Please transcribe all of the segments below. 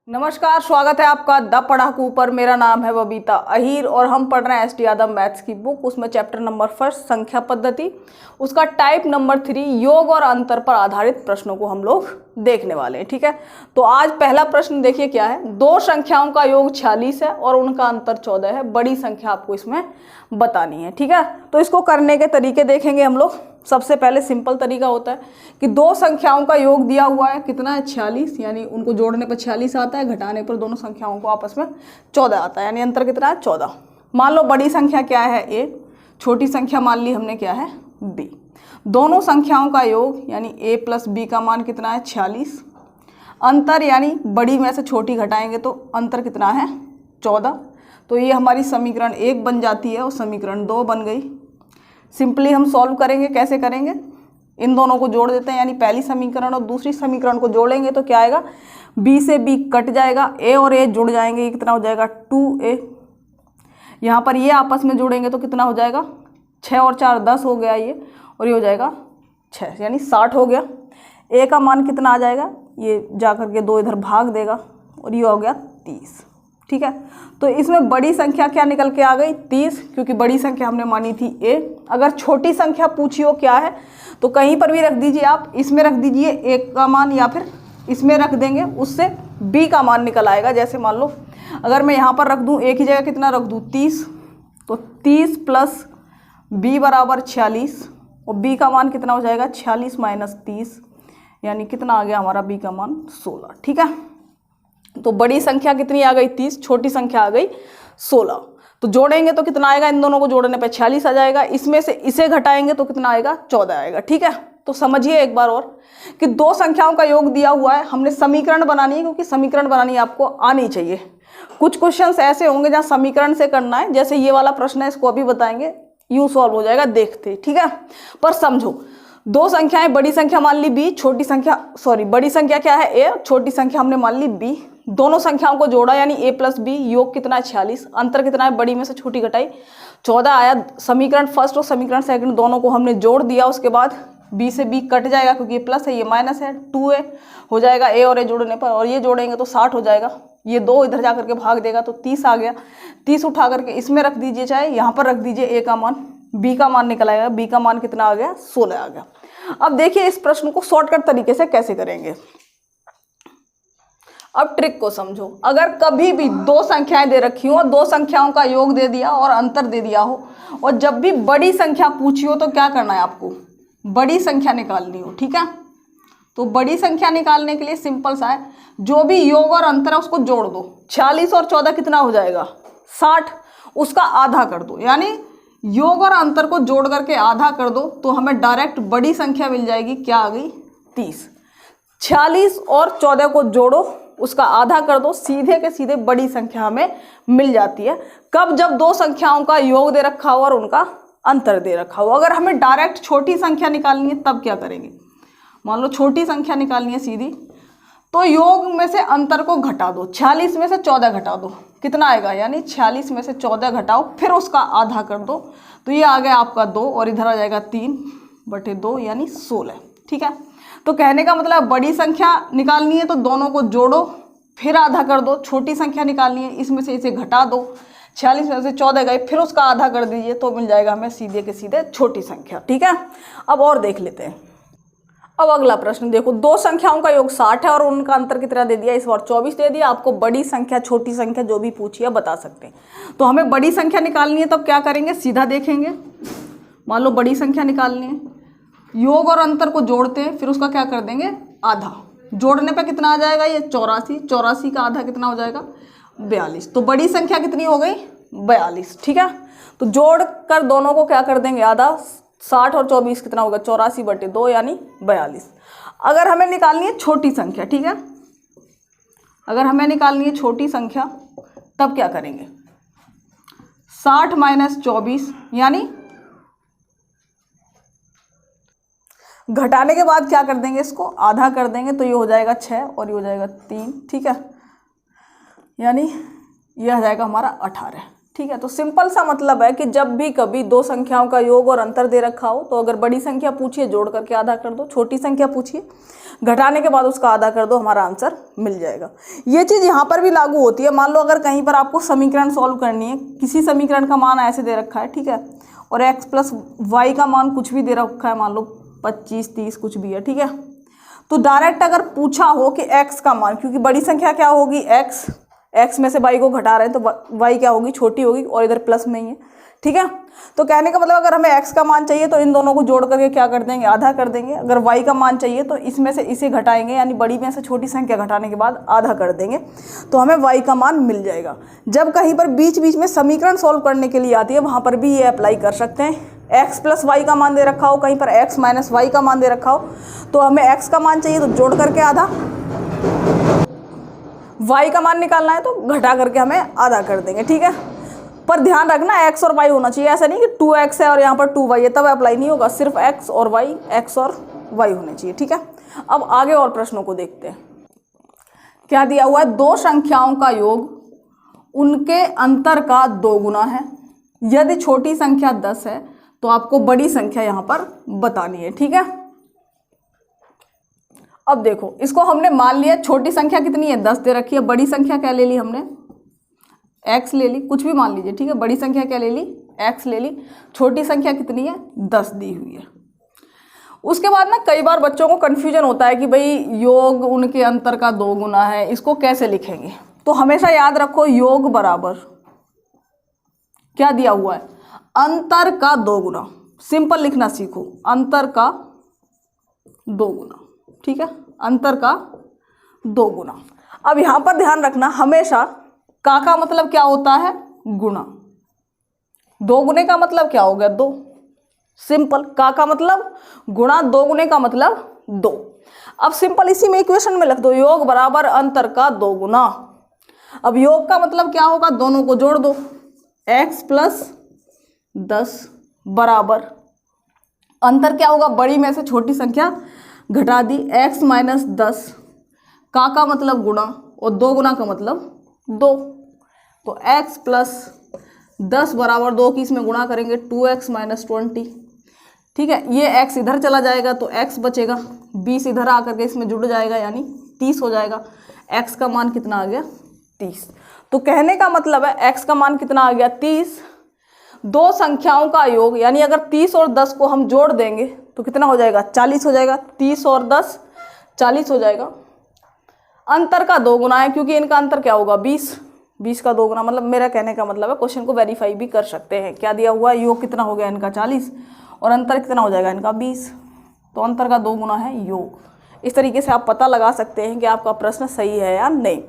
नमस्कार, स्वागत है आपका द पढ़ाकू पर। मेरा नाम है बबीता अहीर और हम पढ़ रहे हैं एस टी यादव मैथ्स की बुक। उसमें चैप्टर नंबर 1 संख्या पद्धति, उसका टाइप नंबर 3 योग और अंतर पर आधारित प्रश्नों को हम लोग देखने वाले हैं। ठीक है, तो आज पहला प्रश्न देखिए क्या है। दो संख्याओं का योग 46 है और उनका अंतर 14 है। बड़ी संख्या आपको इसमें बतानी है। ठीक है, तो इसको करने के तरीके देखेंगे हम लोग। सबसे पहले सिंपल तरीका होता है कि दो संख्याओं का योग दिया हुआ है, कितना है 46, यानी उनको जोड़ने पर 46 आता है, घटाने पर दोनों संख्याओं को आपस में 14 आता है, यानी अंतर कितना है 14। मान लो बड़ी संख्या क्या है a, छोटी संख्या मान ली हमने क्या है b। दोनों संख्याओं का योग यानी a प्लस b का मान कितना है 46। अंतर यानी बड़ी में से छोटी घटाएंगे तो अंतर कितना है 14। तो ये हमारी समीकरण 1 बन जाती है और समीकरण 2 बन गई। सिंपली हम सॉल्व करेंगे। कैसे करेंगे, इन दोनों को जोड़ देते हैं, यानी पहली समीकरण और दूसरी समीकरण को जोड़ेंगे तो क्या आएगा, b से b कट जाएगा, a और a जुड़ जाएंगे, ये कितना हो जाएगा 2a। यहाँ पर ये आपस में जोड़ेंगे तो कितना हो जाएगा 6 और 4 10 हो गया ये, और ये हो जाएगा 6, यानी 60 हो गया। a का मान कितना आ जाएगा, ये जा करके 2 इधर भाग देगा और ये हो गया 30। ठीक है, तो इसमें बड़ी संख्या क्या निकल के आ गई 30, क्योंकि बड़ी संख्या हमने मानी थी a। अगर छोटी संख्या पूछी हो क्या है तो कहीं पर भी रख दीजिए आप, इसमें रख दीजिए a का मान या फिर इसमें रख देंगे, उससे b का मान निकल आएगा। जैसे मान लो अगर मैं यहाँ पर रख दूँ a की जगह कितना रख दूँ 30, तो 30 प्लस b बराबर 46, और b का मान कितना हो जाएगा 46 माइनस 30, यानी कितना आ गया हमारा b का मान 16। ठीक है, तो बड़ी संख्या कितनी आ गई 30, छोटी संख्या आ गई 16। तो जोड़ेंगे तो कितना आएगा, इन दोनों को जोड़ने पे 46 आ जाएगा, इसमें से इसे घटाएंगे तो कितना आएगा 14 आएगा। ठीक है, तो समझिए एक बार और कि दो संख्याओं का योग दिया हुआ है, हमने समीकरण बनानी है, क्योंकि समीकरण बनानी आपको आनी चाहिए। कुछ क्वेश्चंस ऐसे होंगे जहाँ समीकरण से करना है, जैसे ये वाला प्रश्न है, इसको अभी बताएंगे, यूँ सॉल्व हो जाएगा देखते। ठीक है, पर समझो दो संख्याएं, बड़ी संख्या मान ली b, छोटी संख्या बड़ी संख्या क्या है a, छोटी संख्या हमने मान ली b। दोनों संख्याओं को जोड़ा यानी a प्लस b, योग कितना है 46, अंतर कितना है, बड़ी में से छोटी घटाई 14 आया। समीकरण फर्स्ट और समीकरण सेकंड दोनों को हमने जोड़ दिया, उसके बाद b से b कट जाएगा क्योंकि ये प्लस है ये माइनस है, 2a हो जाएगा a और a जोड़ने पर, और ये जोड़ेंगे तो 60 हो जाएगा। ये 2 इधर जा करके भाग देगा तो 30 आ गया। 30 उठा करके इसमें रख दीजिए, चाहे यहाँ पर रख दीजिए, a का मान, b का मान निकल आएगा, b का मान कितना आ गया 16 आ गया। अब देखिए इस प्रश्न को शॉर्टकट तरीके से कैसे करेंगे। अब ट्रिक को समझो। अगर कभी भी दो संख्याएं दे रखी हो, दो संख्याओं का योग दे दिया और अंतर दे दिया हो, और जब भी बड़ी संख्या पूछी हो तो क्या करना है आपको, बड़ी संख्या निकालनी हो। ठीक है, तो बड़ी संख्या निकालने के लिए सिंपल सा है, जो भी योग और अंतर है उसको जोड़ दो। 46 और 14 कितना हो जाएगा 60, उसका आधा कर दो, यानी योग और अंतर को जोड़ करके आधा कर दो तो हमें डायरेक्ट बड़ी संख्या मिल जाएगी, क्या आ गई 30। 46 और 14 को जोड़ो, उसका आधा कर दो, सीधे के सीधे बड़ी संख्या हमें मिल जाती है। कब, जब दो संख्याओं का योग दे रखा हो और उनका अंतर दे रखा हो। अगर हमें डायरेक्ट छोटी संख्या निकालनी है तब क्या करेंगे, मान लो छोटी संख्या निकालनी है सीधी, तो योग में से अंतर को घटा दो, 46 में से 14 घटा दो, कितना आएगा, यानी 46 में से 14 घटाओ, फिर उसका आधा कर दो, तो ये आ गया आपका 2, और इधर आ जाएगा 3/2 यानी 16। ठीक है, तो कहने का मतलब बड़ी संख्या निकालनी है तो दोनों को जोड़ो फिर आधा कर दो, छोटी संख्या निकालनी है इसमें से इसे घटा दो, 46 में से 14 गए फिर उसका आधा कर दीजिए, तो मिल जाएगा हमें सीधे के सीधे छोटी संख्या। ठीक है, अब और देख लेते हैं। अब अगला प्रश्न देखो, दो संख्याओं का योग 60 है और उनका अंतर कितना दे दिया, इस बार 24 दे दिया। आपको बड़ी संख्या छोटी संख्या जो भी पूछी है बता सकते हैं। तो हमें बड़ी संख्या निकालनी है तब क्या करेंगे, सीधा देखेंगे। मान लो बड़ी संख्या निकालनी है, योग और अंतर को जोड़ते हैं, फिर उसका क्या कर देंगे आधा, जोड़ने पे कितना आ जाएगा ये 84, 84 का आधा कितना हो जाएगा 42। तो बड़ी संख्या कितनी हो गई 42। ठीक है, तो जोड़ कर दोनों को क्या कर देंगे आधा, 60 और 24 कितना होगा 84/2 यानी 42। अगर हमें निकालनी है छोटी संख्या, ठीक है, अगर हमें निकालनी है छोटी संख्या तब क्या करेंगे, 60 माइनस 24 यानी घटाने के बाद क्या कर देंगे, इसको आधा कर देंगे, तो ये हो जाएगा 6 और ये हो जाएगा 3। ठीक है, यानी ये आ जाएगा हमारा 18। ठीक है। तो सिंपल सा मतलब है कि जब भी कभी दो संख्याओं का योग और अंतर दे रखा हो तो अगर बड़ी संख्या पूछिए जोड़ करके आधा कर दो, छोटी संख्या पूछिए घटाने के बाद उसका आधा कर दो, हमारा आंसर मिल जाएगा। ये चीज़ यहाँ पर भी लागू होती है। मान लो अगर कहीं पर आपको समीकरण सॉल्व करनी है, किसी समीकरण का मान ऐसे दे रखा है, ठीक है, और x प्लस वाई का मान कुछ भी दे रखा है, मान लो 25 30 कुछ भी है, ठीक है। तो डायरेक्ट अगर पूछा हो कि x का मान, क्योंकि बड़ी संख्या क्या होगी x में से y को घटा रहे हैं तो y क्या होगी, छोटी होगी, और इधर प्लस में ही है, ठीक है। तो कहने का मतलब अगर हमें x का मान चाहिए तो इन दोनों को जोड़ करके क्या कर देंगे, आधा कर देंगे। अगर y का मान चाहिए तो इसमें से इसे घटाएंगे, यानी बड़ी में से छोटी संख्या घटाने के बाद आधा कर देंगे, तो हमें y का मान मिल जाएगा। जब कहीं पर बीच बीच में समीकरण सॉल्व करने के लिए आती है वहाँ पर भी ये अप्लाई कर सकते हैं। x प्लस वाई का मान दे रखा हो, कहीं पर x माइनस वाई का मान दे रखा हो, तो हमें x का मान चाहिए तो जोड़ करके आधा, y का मान निकालना है तो घटा करके हमें आधा कर देंगे, ठीक है। पर ध्यान रखना x और y होना चाहिए, ऐसा नहीं कि 2x है और यहाँ पर 2y है, तब अप्लाई नहीं होगा, सिर्फ x और y होने चाहिए, ठीक है। अब आगे और प्रश्नों को देखते हैं। क्या दिया हुआ है, दो संख्याओं का योग उनके अंतर का 2 गुना है। यदि छोटी संख्या 10 है तो आपको बड़ी संख्या यहाँ पर बतानी है, ठीक है। अब देखो, इसको हमने मान लिया, छोटी संख्या कितनी है 10 दे रखी है, बड़ी संख्या क्या ले ली हमने, x ले ली, कुछ भी मान लीजिए, ठीक है। बड़ी संख्या क्या ले ली, x ले ली, छोटी संख्या कितनी है 10 दी हुई है। उसके बाद ना कई बार बच्चों को कन्फ्यूजन होता है कि भाई योग उनके अंतर का 2 गुना है, इसको कैसे लिखेंगे। तो हमेशा याद रखो योग बराबर क्या दिया हुआ है, अंतर का 2 गुना। सिंपल लिखना सीखो, अंतर का 2 गुना, ठीक है, अंतर का 2 गुना। अब यहाँ पर ध्यान रखना, हमेशा का मतलब क्या होता है, गुना। 2 गुने का मतलब क्या हो गया, 2। सिंपल, का मतलब गुणा, 2 गुने का मतलब 2। अब सिंपल इसी में इक्वेशन में लिख दो, योग बराबर अंतर का 2 गुना। अब योग का मतलब क्या होगा, दोनों को जोड़ दो, x प्लस 10 बराबर अंतर क्या होगा, बड़ी में से छोटी संख्या घटा दी, x माइनस 10, का मतलब गुणा और 2 गुना का मतलब 2, तो x प्लस 10 बराबर 2 की इसमें गुणा करेंगे 2x माइनस 20, ठीक है। ये x इधर चला जाएगा तो x बचेगा, 20 इधर आकर के इसमें जुड़ जाएगा यानी 30 हो जाएगा। x का मान कितना आ गया, 30। तो कहने का मतलब है x का मान कितना आ गया, 30। दो संख्याओं का योग, यानी अगर 30 और 10 को हम जोड़ देंगे तो कितना हो जाएगा, 40 हो जाएगा। 30 और 10 40 हो जाएगा। अंतर का 2 गुना है, क्योंकि इनका अंतर क्या होगा, 20। 20 का 2 गुना, मतलब मेरा कहने का मतलब है क्वेश्चन को वेरीफाई भी कर सकते हैं। क्या दिया हुआ है, योग कितना हो गया इनका 40 और अंतर कितना हो जाएगा इनका 20, तो अंतर का 2 गुना है योग। इस तरीके से आप पता लगा सकते हैं कि आपका प्रश्न सही है या नहीं।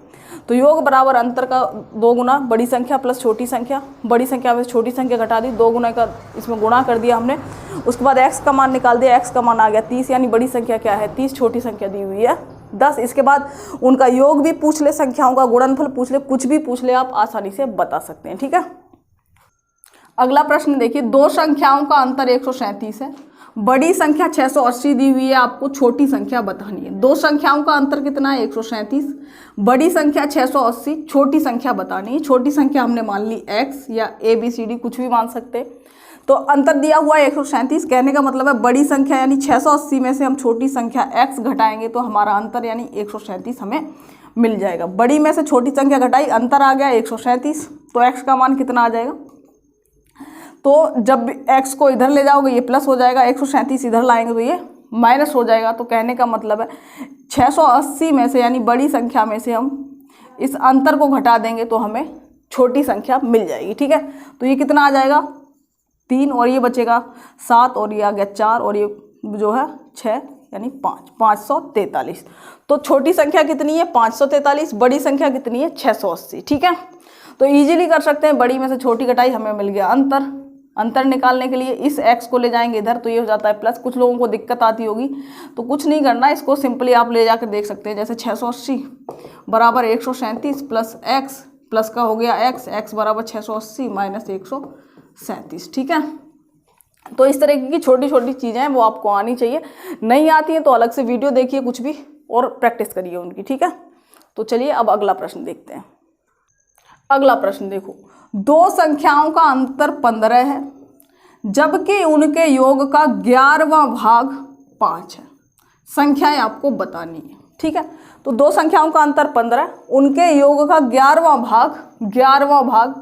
तो योग बराबर अंतर का 2 गुना, बड़ी संख्या प्लस छोटी संख्या, बड़ी संख्या में छोटी संख्या घटा दी, 2 गुना का इसमें गुणा कर दिया हमने। उसके बाद x का मान निकाल दिया, x का मान आ गया 30, यानी बड़ी संख्या क्या है 30, छोटी संख्या दी हुई है 10। इसके बाद उनका योग भी पूछ ले, संख्याओं का गुणनफल पूछ ले, कुछ भी पूछ ले, आप आसानी से बता सकते हैं, ठीक है। अगला प्रश्न देखिए, दो संख्याओं का अंतर 137 है, बड़ी संख्या 680 दी हुई है, आपको छोटी संख्या बतानी है। दो संख्याओं का अंतर कितना है 137, बड़ी संख्या 680, छोटी संख्या बतानी है। छोटी संख्या हमने मान ली x या ABCD कुछ भी मान सकते। तो अंतर दिया हुआ है 137, कहने का मतलब है बड़ी संख्या यानी 680 में से हम छोटी संख्या x घटाएंगे तो हमारा अंतर यानी 137 हमें मिल जाएगा। बड़ी में से छोटी संख्या घटाई, अंतर आ गया 137, तो x का मान कितना आ जाएगा, तो जब x को इधर ले जाओगे ये प्लस हो जाएगा, 137 इधर लाएंगे तो ये माइनस हो जाएगा। तो कहने का मतलब है 680 में से यानी बड़ी संख्या में से हम इस अंतर को घटा देंगे तो हमें छोटी संख्या मिल जाएगी, ठीक है। तो ये कितना आ जाएगा 3 और ये बचेगा 7 और ये आ गया 4 और ये जो है 6 यानी 543। तो छोटी संख्या कितनी है 543, बड़ी संख्या कितनी है 680, ठीक है। तो इजीली कर सकते हैं, बड़ी में से छोटी घटाई, हमें मिल गया अंतर। अंतर निकालने के लिए इस x को ले जाएंगे इधर तो ये हो जाता है प्लस। कुछ लोगों को दिक्कत आती होगी तो कुछ नहीं करना, इसको सिंपली आप ले जाकर देख सकते हैं। जैसे 680 बराबर 137 प्लस x, प्लस का हो गया x बराबर 680 माइनस 137, ठीक है। तो इस तरह की छोटी छोटी चीज़ें हैं वो आपको आनी चाहिए, नहीं आती हैं तो अलग से वीडियो देखिए कुछ भी और प्रैक्टिस करिए उनकी, ठीक है। तो चलिए अब अगला प्रश्न देखते हैं। अगला प्रश्न देखो, दो संख्याओं का अंतर 15 है जबकि उनके योग का 11वां भाग 5 है। संख्याएं आपको बतानी है, ठीक है। तो दो संख्याओं का अंतर 15, उनके योग का 11वां भाग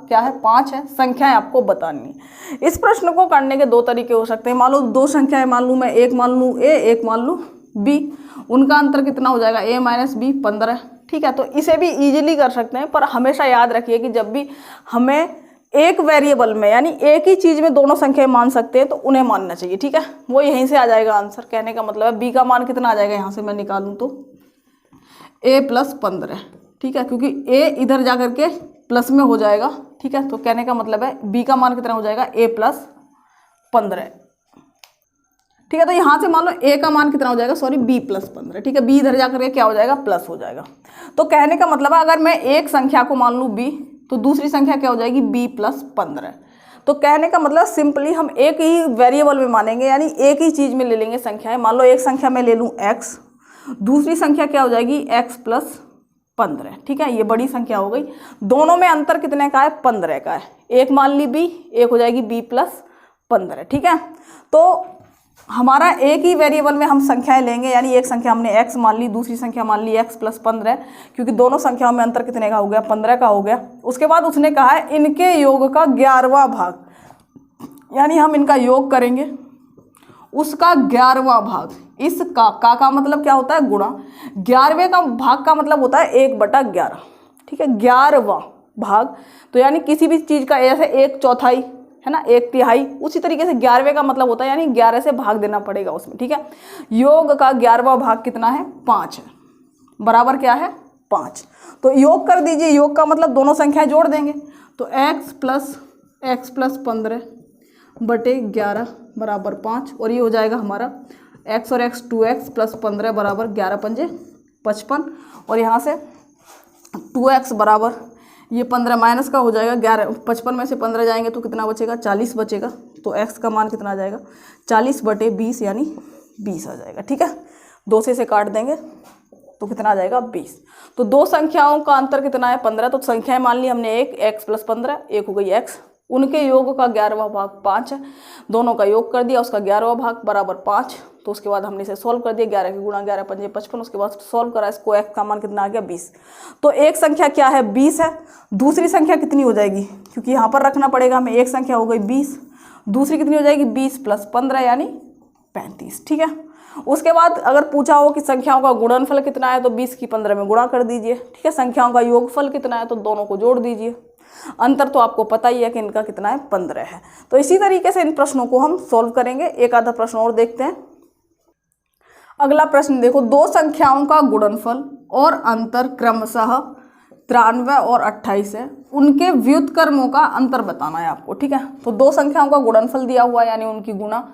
क्या है, 5 है। संख्याएं आपको बतानी है। इस प्रश्न को करने के दो तरीके हो सकते हैं। मान लो दो संख्याएं मान लूँ मैं, एक मान लूँ ए, एक मान लूँ बी। उनका अंतर कितना हो जाएगा, a माइनस बी 15, ठीक है। तो इसे भी इजीली कर सकते हैं, पर हमेशा याद रखिए कि जब भी हमें एक वेरिएबल में यानी एक ही चीज़ में दोनों संख्याएं मान सकते हैं तो उन्हें मानना चाहिए, ठीक है। वो यहीं से आ जाएगा आंसर। कहने का मतलब है बी का मान कितना आ जाएगा, यहाँ से मैं निकालूँ तो a प्लस 15, ठीक है, क्योंकि a इधर जा करके प्लस में हो जाएगा, ठीक है। तो कहने का मतलब है b का मान कितना हो जाएगा, a प्लस 15, ठीक है। तो यहाँ से मान लो a का मान कितना हो जाएगा, सॉरी b प्लस 15, ठीक है। b इधर जा करके क्या हो जाएगा, प्लस हो जाएगा। तो कहने का मतलब है अगर मैं एक संख्या को मान लूँ b तो दूसरी संख्या क्या हो जाएगी, b प्लस 15। तो कहने का मतलब सिंपली हम एक ही वेरिएबल में मानेंगे, यानी एक ही चीज़ में ले लेंगे संख्याएं। मान लो एक संख्या में ले लूँ x, दूसरी संख्या क्या हो जाएगी, x प्लस 15, ठीक है। ये बड़ी संख्या हो गई। दोनों में अंतर कितने का है, 15 का है। एक मान ली b, एक हो जाएगी b प्लस 15, ठीक है। तो हमारा एक ही वेरिएबल में हम संख्याएं लेंगे, यानी एक संख्या हमने x मान ली, दूसरी संख्या मान ली x प्लस 15, क्योंकि दोनों संख्याओं में अंतर कितने का हो गया, 15 का हो गया। उसके बाद उसने कहा है इनके योग का 11वां भाग, यानी हम इनका योग करेंगे, उसका 11वां भाग। इस का मतलब क्या होता है, गुणा। 11वें का भाग का मतलब होता है 1/11, ठीक है। 11वां भाग तो यानी किसी भी चीज़ का ऐसे 1/4 है ना, 1/3, उसी तरीके से 11वें का मतलब होता है यानी 11 से भाग देना पड़ेगा उसमें, ठीक है। योग का 11वां भाग कितना है, 5 है, बराबर क्या है, 5। तो योग कर दीजिए, योग का मतलब दोनों संख्याएं जोड़ देंगे। तो x प्लस 15 बटे 11 बराबर 5, और ये हो जाएगा हमारा x और x 2x प्लस 15 बराबर 11 पंजे 55, और यहाँ से 2x बराबर ये 15 माइनस का हो जाएगा, 11 55 में से 15 जाएंगे तो कितना बचेगा, 40 बचेगा। तो x का मान कितना आ जाएगा, 40 बटे 20 यानी 20 आ जाएगा, ठीक है। 2 से काट देंगे तो कितना आ जाएगा, 20। तो दो संख्याओं का अंतर कितना है, 15। तो संख्याएं मान ली हमने एक, x प्लस 15, एक हो गई x। उनके योग का 11वां भाग 5 है, दोनों का योग कर दिया, उसका 11वां भाग बराबर 5। तो उसके बाद हमने इसे सॉल्व कर दिया, 11 के गुणा 11 पंजे 55, उसके बाद सॉल्व करा इसको, x का मान कितना आ गया, 20। तो एक संख्या क्या है, 20 है। दूसरी संख्या कितनी हो जाएगी, क्योंकि यहाँ पर रखना पड़ेगा हमें, एक संख्या हो गई 20, दूसरी कितनी हो जाएगी, 20 प्लस 15 यानी 35, ठीक है। उसके बाद अगर पूछा हो कि संख्याओं का गुणनफल कितना है तो 20 की 15 में गुणा कर दीजिए, ठीक है। संख्याओं का योगफल कितना है तो दोनों को जोड़ दीजिए। अंतर तो आपको पता ही है कि इनका कितना है, 15 है। तो इसी तरीके से इन प्रश्नों को हम सॉल्व करेंगे। एक आधा प्रश्न और देखते हैं। अगला प्रश्न देखो, दो संख्याओं का गुणनफल और अंतर क्रमशः 93 और 28 है, उनके व्युत्क्रमों का अंतर बताना है आपको, ठीक है। तो दो संख्याओं का गुणनफल दिया हुआ है यानी उनकी गुणा,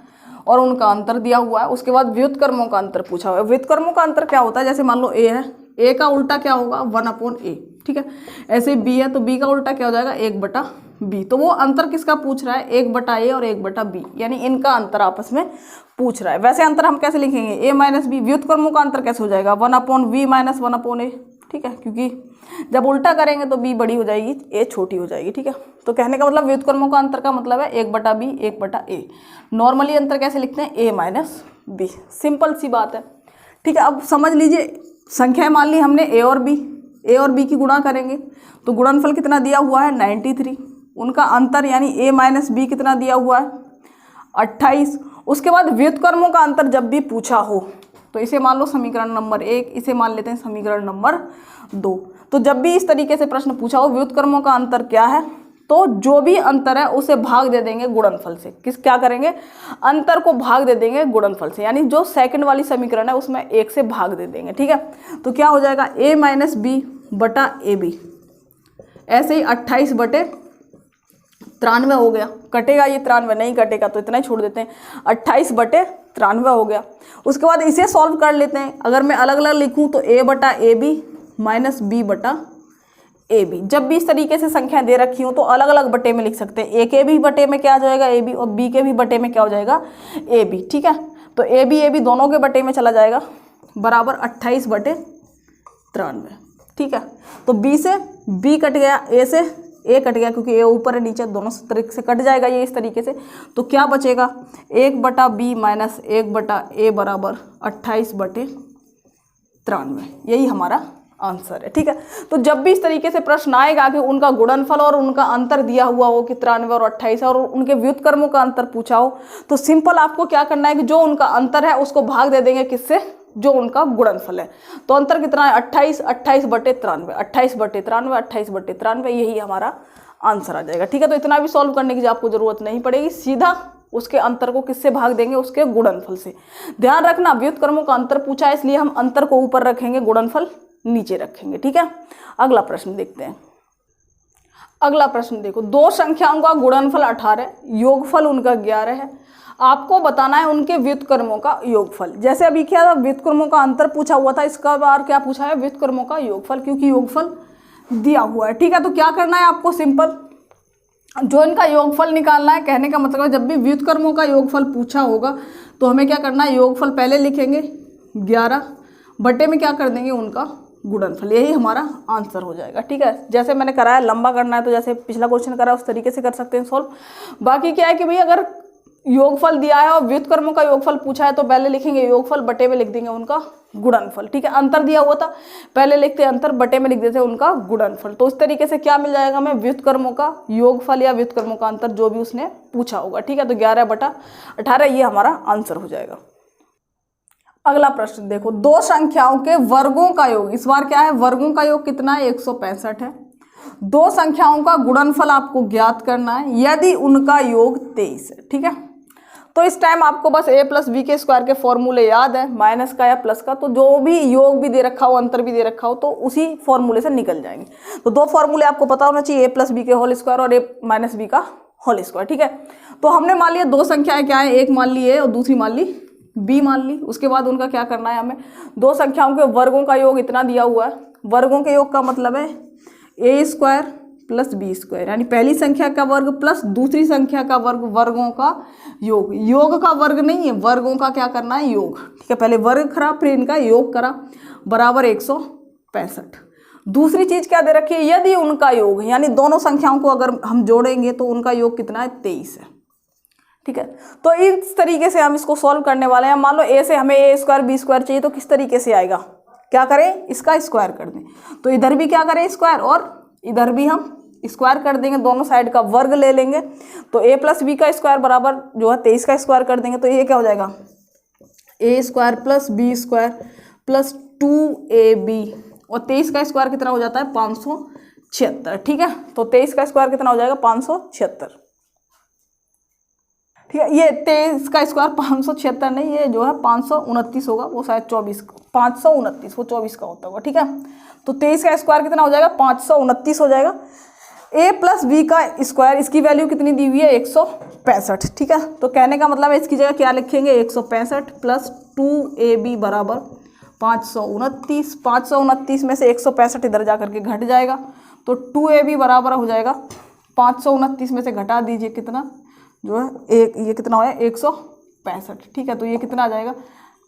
और उनका अंतर दिया हुआ है। उसके बाद व्युत्क्रमों का अंतर पूछा हुआ है। व्युत्क्रमों का अंतर क्या होता है, जैसे मान लो a है, a का उल्टा क्या होगा, 1/a, ठीक है। ऐसे b है तो b का उल्टा क्या हो जाएगा, 1/b। तो वो अंतर किसका पूछ रहा है, 1/a और 1/b, यानी इनका अंतर आपस में पूछ रहा है। वैसे अंतर हम कैसे लिखेंगे, a माइनस बी। व्युत्क्रमों का अंतर कैसे हो जाएगा, 1/v माइनस 1/a, ठीक है, क्योंकि जब उल्टा करेंगे तो b बड़ी हो जाएगी, a छोटी हो जाएगी, ठीक है। तो कहने का मतलब व्युत्क्रमों का अंतर का मतलब है 1/b 1/a। नॉर्मली अंतर कैसे लिखते हैं, a माइनस बी, सिंपल सी बात है, ठीक है। अब समझ लीजिए, संख्याएं मान ली हमने a और b की गुणा करेंगे तो गुणनफल कितना दिया हुआ है, 93। उनका अंतर यानी a माइनस बी कितना दिया हुआ है, 28। उसके बाद व्युत्क्रमों का अंतर जब भी पूछा हो तो इसे मान लो समीकरण नंबर 1, इसे मान लेते हैं समीकरण नंबर 2। तो जब भी इस तरीके से प्रश्न पूछा हो व्युत्क्रमों का अंतर क्या है, तो जो भी अंतर है उसे भाग दे देंगे गुणनफल से। क्या करेंगे, अंतर को भाग दे देंगे गुणनफल से, यानी जो सेकंड वाली समीकरण है उसमें 1 से भाग दे देंगे, ठीक है। तो क्या हो जाएगा, a माइनस बी बटा ए बी, ऐसे ही 28 बटे 93 हो गया। कटेगा ये 93, नहीं कटेगा तो इतना ही छोड़ देते हैं, 28 बटे 93 हो गया। उसके बाद इसे सॉल्व कर लेते हैं। अगर मैं अलग अलग लिखूं तो a बटा ए बी माइनस बी बटा ए बी। जब भी इस तरीके से संख्याएं दे रखी हो तो अलग अलग बटे में लिख सकते हैं। ए के भी बटे में क्या आ जाएगा, ए बी, और बी के भी बटे में क्या हो जाएगा, ए बी, ठीक है। तो ए बी दोनों के बटे में चला जाएगा, बराबर 28 बटे 93, ठीक है। तो b से बी कट गया ए से, ए कट गया क्योंकि ए ऊपर है नीचे दोनों तरीके से कट जाएगा ये इस तरीके से। तो क्या बचेगा 1/b माइनस 1/a बराबर 28/93। यही हमारा आंसर है। ठीक है, तो जब भी इस तरीके से प्रश्न आएगा कि उनका गुणनफल और उनका अंतर दिया हुआ हो कि 93 और 28 और उनके व्युत्क्रमों का अंतर पूछा हो, तो सिंपल आपको क्या करना है कि जो उनका अंतर है उसको भाग दे देंगे किससे, जो उनका गुणनफल है। तो अंतर कितना है 28, 28/93, 28/93, 28/93, यही हमारा आंसर आ जाएगा। ठीक है, तो इतना भी सॉल्व करने की आपको जरूरत नहीं पड़ेगी, सीधा उसके अंतर को किससे भाग देंगे, उसके गुणनफल से। ध्यान रखना व्युत्क्रमों का अंतर पूछा है इसलिए हम अंतर को ऊपर रखेंगे, गुणनफल नीचे रखेंगे। ठीक है, अगला प्रश्न देखते हैं। अगला प्रश्न देखो, दो संख्याओं का गुणनफल 18, योगफल उनका 11 है। आपको बताना है उनके व्युत्क्रमों का योगफल। जैसे अभी क्या था, व्युत्क्रमों का अंतर पूछा हुआ था, इसका बार क्या पूछा है, व्युत्क्रमों का योगफल, क्योंकि योगफल दिया हुआ है। ठीक है, तो क्या करना है आपको, सिंपल जो इनका योगफल निकालना है। कहने का मतलब है जब भी व्युत्क्रमों का योगफल पूछा होगा तो हमें क्या करना है, योगफल पहले लिखेंगे 11 बटे में क्या कर देंगे उनका गुणनफल, यही हमारा आंसर हो जाएगा। ठीक है, जैसे मैंने कराया, लंबा करना है तो जैसे पिछला क्वेश्चन करा उस तरीके से कर सकते हैं सॉल्व। बाकी क्या है कि भाई अगर योगफल दिया है और व्युत्क्रमों का योगफल पूछा है तो पहले लिखेंगे योगफल, बटे में लिख देंगे उनका गुणनफल। ठीक है, अंतर दिया हुआ था, पहले लिखते अंतर, बटे में लिख देते उनका गुणनफल। तो इस तरीके से क्या मिल जाएगा हमें, व्युत्क्रमों का योगफल या व्युत्क्रमों का अंतर जो भी उसने पूछा होगा। ठीक है, तो 11/18 ये हमारा आंसर हो जाएगा। अगला प्रश्न देखो, दो संख्याओं के वर्गों का योग, इस बार क्या है, वर्गों का योग कितना है, 165 है। दो संख्याओं का गुणनफल आपको ज्ञात करना है यदि उनका योग 23 है। ठीक है, तो इस टाइम आपको बस a + b के स्क्वायर के फॉर्मूले याद है, माइनस का या प्लस का, तो जो भी योग भी दे रखा हो, अंतर भी दे रखा हो, तो उसी फॉर्मूले से निकल जाएंगे। तो दो फॉर्मूले आपको पता होना चाहिए, a + b के होल स्क्वायर और a - b का होल स्क्वायर। ठीक है, तो हमने मान लिया दो संख्याएं क्या है, एक मान ली a और दूसरी मान ली b मान ली। उसके बाद उनका क्या करना है, हमें दो संख्याओं के वर्गों का योग इतना दिया हुआ है। वर्गों के योग का मतलब है a² + b², यानी पहली संख्या का वर्ग प्लस दूसरी संख्या का वर्ग, वर्गों का योग। योग का वर्ग नहीं है, वर्गों का क्या करना है, योग। ठीक है, पहले वर्ग करा फिर इनका योग करा, बराबर 165। दूसरी चीज क्या दे रखी है, यदि उनका योग, यानी दोनों संख्याओं को अगर हम जोड़ेंगे तो उनका योग कितना है, 23 है। ठीक है, तो इस तरीके से हम इसको सॉल्व करने वाले हैं। मान लो a से हमें a² b² चाहिए, तो किस तरीके से आएगा, क्या करें, इसका स्क्वायर कर दें। तो इधर भी क्या करें, स्क्वायर, और इधर भी हम स्क्वायर कर देंगे, दोनों साइड का वर्ग ले लेंगे। तो a + b का स्क्वायर बराबर जो है 23 का स्क्वायर कर देंगे, तो ये क्या हो जाएगा, a² + b² + 2ab, और 23 का स्क्वायर कितना हो जाता है, 576। ठीक है, तो 23 का स्क्वायर कितना हो जाएगा, 576। ठीक है, ये 23 का स्क्वायर 576 नहीं, ये जो है 529 होगा, वो शायद 24, 529 वो 24 का होता होगा। ठीक है, तो 23 का स्क्वायर कितना हो जाएगा, 529 हो जाएगा। a + b का स्क्वायर, इसकी वैल्यू कितनी दी हुई है, 165। ठीक है, तो कहने का मतलब है इसकी जगह क्या लिखेंगे, 165 + 2ab बराबर 529। 529 में से 165 इधर जा करके घट जाएगा, तो 2ab बराबर हो जाएगा 529 में से घटा दीजिए कितना, जो है एक, ये कितना हो, 165। ठीक है, तो ये कितना आ जाएगा,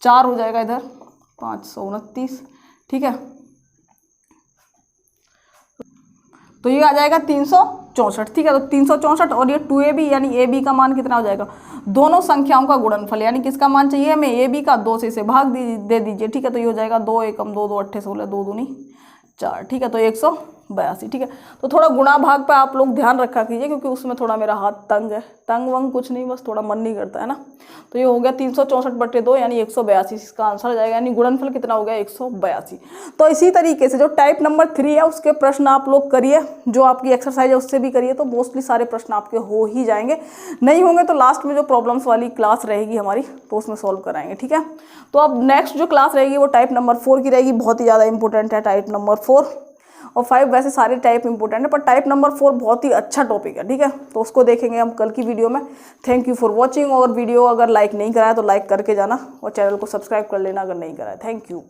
4 हो जाएगा इधर, 529। ठीक है, तो ये आ जाएगा 364। ठीक है, तो 364 और ये 2ab, यानी ab का मान कितना हो जाएगा, दोनों संख्याओं का गुणनफल, यानी किसका मान चाहिए हमें, ab का, 2 से इसे भाग दे दीजिए। ठीक है, तो ये हो जाएगा 2 एकम 2, 2 अट्ठे 16, 2 दूनी 4। ठीक है, तो 182। ठीक है, तो थोड़ा गुणा भाग पे आप लोग ध्यान रखा कीजिए, क्योंकि उसमें थोड़ा मेरा हाथ तंग है, तंग वंग कुछ नहीं, बस थोड़ा मन नहीं करता है ना। तो ये हो गया 364/2, यानी 182, इसका आंसर आ जाएगा, यानी गुणनफल कितना हो गया, 182। तो इसी तरीके से जो टाइप नंबर 3 है उसके प्रश्न आप लोग करिए, जो आपकी एक्सरसाइज है उससे भी करिए, तो मोस्टली सारे प्रश्न आपके हो ही जाएंगे। नहीं होंगे तो लास्ट में जो प्रॉब्लम्स वाली क्लास रहेगी हमारी, तो उसमें सॉल्व कराएंगे। ठीक है, तो अब नेक्स्ट जो क्लास रहेगी वो टाइप नंबर 4 की रहेगी, बहुत ही ज़्यादा इंपॉर्टेंट है टाइप नंबर 4, और 5 वैसे सारे टाइप इंपॉर्टेंट है, पर टाइप नंबर 4 बहुत ही अच्छा टॉपिक है। ठीक है, तो उसको देखेंगे हम कल की वीडियो में। थैंक यू फॉर वॉचिंग, और वीडियो अगर लाइक नहीं कराया तो लाइक करके जाना, और चैनल को सब्सक्राइब कर लेना अगर नहीं कराया। Thank you.